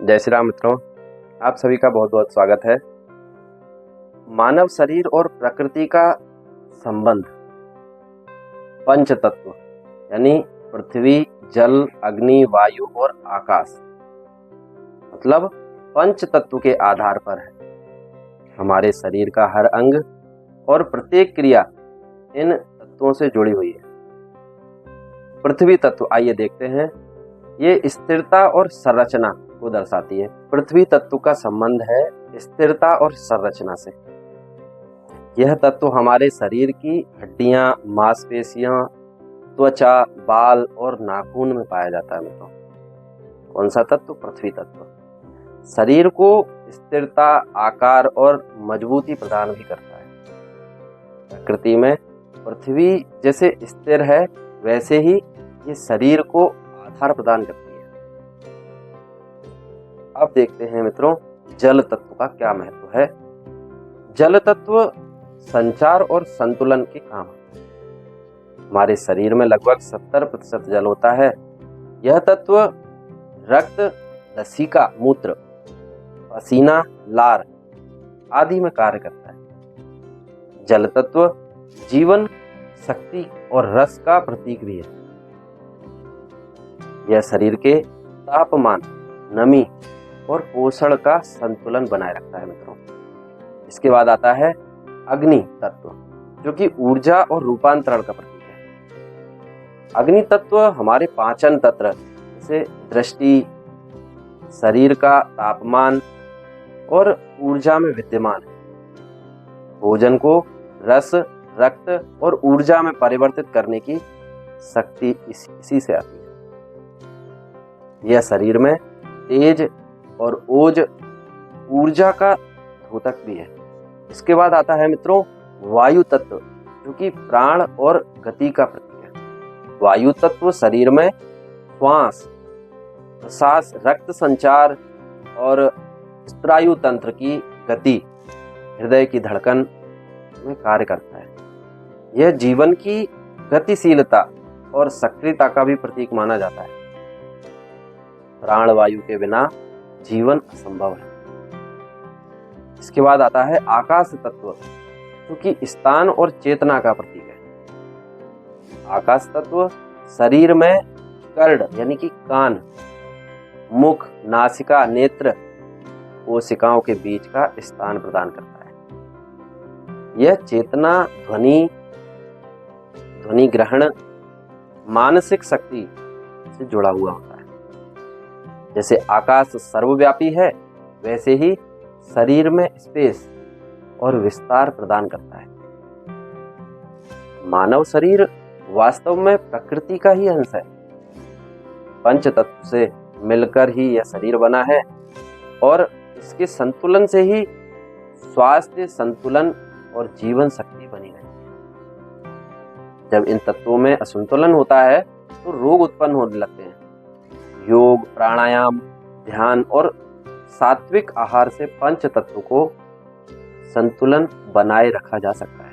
जय श्री राम मित्रों, आप सभी का बहुत बहुत स्वागत है। मानव शरीर और प्रकृति का संबंध पंच तत्व यानी पृथ्वी, जल, अग्नि, वायु और आकाश मतलब पंच तत्व के आधार पर है। हमारे शरीर का हर अंग और प्रत्येक क्रिया इन तत्वों से जुड़ी हुई है। पृथ्वी तत्व आइए देखते हैं, ये स्थिरता और संरचना को दर्शाती है। पृथ्वी तत्व का संबंध है स्थिरता और संरचना से। यह तत्व हमारे शरीर की हड्डियां, मांसपेशियां, त्वचा, बाल और नाखून में पाया जाता है मित्रों। कौन सा तत्व? पृथ्वी तत्व शरीर को स्थिरता, आकार और मजबूती प्रदान भी करता है। प्रकृति में पृथ्वी जैसे स्थिर है, वैसे ही ये शरीर को आधार प्रदान करती है। अब देखते हैं मित्रों, जल तत्व का क्या महत्व है। जल तत्व संचार और संतुलन के काम है। हमारे शरीर में लगभग 70% जल होता है। यह तत्व रक्त, लसीका, मूत्र, पसीना, लार आदि में कार्य करता है। जल तत्व जीवन, शक्ति और रस का प्रतीक भी है। यह शरीर के तापमान, नमी और पोषण का संतुलन बनाए रखता है मित्रों। इसके बाद आता है अग्नि तत्व, जो कि ऊर्जा और रूपांतरण का प्रतीक है। अग्नि तत्व हमारे पाचन तंत्र जैसे दृष्टि, शरीर का तापमान और ऊर्जा में विद्यमान है। भोजन को रस, रक्त और ऊर्जा में परिवर्तित करने की शक्ति इसी से आती है। यह शरीर में तेज और ओज ऊर्जा का द्योतक भी है। इसके बाद आता है मित्रों वायु तत्व, जो कि प्राण और गति का प्रतीक है। वायु तत्व शरीर में श्वास, प्रश्वास, रक्त संचार और स्नायु तंत्र की गति, हृदय की धड़कन में कार्य करता है। यह जीवन की गतिशीलता और सक्रियता का भी प्रतीक माना जाता है। प्राण वायु के बिना जीवन असंभव है। इसके बाद आता है आकाश तत्व, जो कि स्थान और चेतना का प्रतीक है। आकाश तत्व शरीर में कर्ण यानी कि कान, मुख, नासिका, नेत्र, कोशिकाओं के बीच का स्थान प्रदान करता है। यह चेतना, ध्वनि ग्रहण, मानसिक शक्ति से जुड़ा हुआ होता है। जैसे आकाश सर्वव्यापी है, वैसे ही शरीर में स्पेस और विस्तार प्रदान करता है। मानव शरीर वास्तव में प्रकृति का ही अंश है। पंच तत्व से मिलकर ही यह शरीर बना है और इसके संतुलन से ही स्वास्थ्य, संतुलन और जीवन शक्ति बनी रहती है। जब इन तत्वों में असंतुलन होता है तो रोग उत्पन्न होने लगते हैं। योग, प्राणायाम, ध्यान और सात्विक आहार से पंच तत्व को संतुलन बनाए रखा जा सकता है।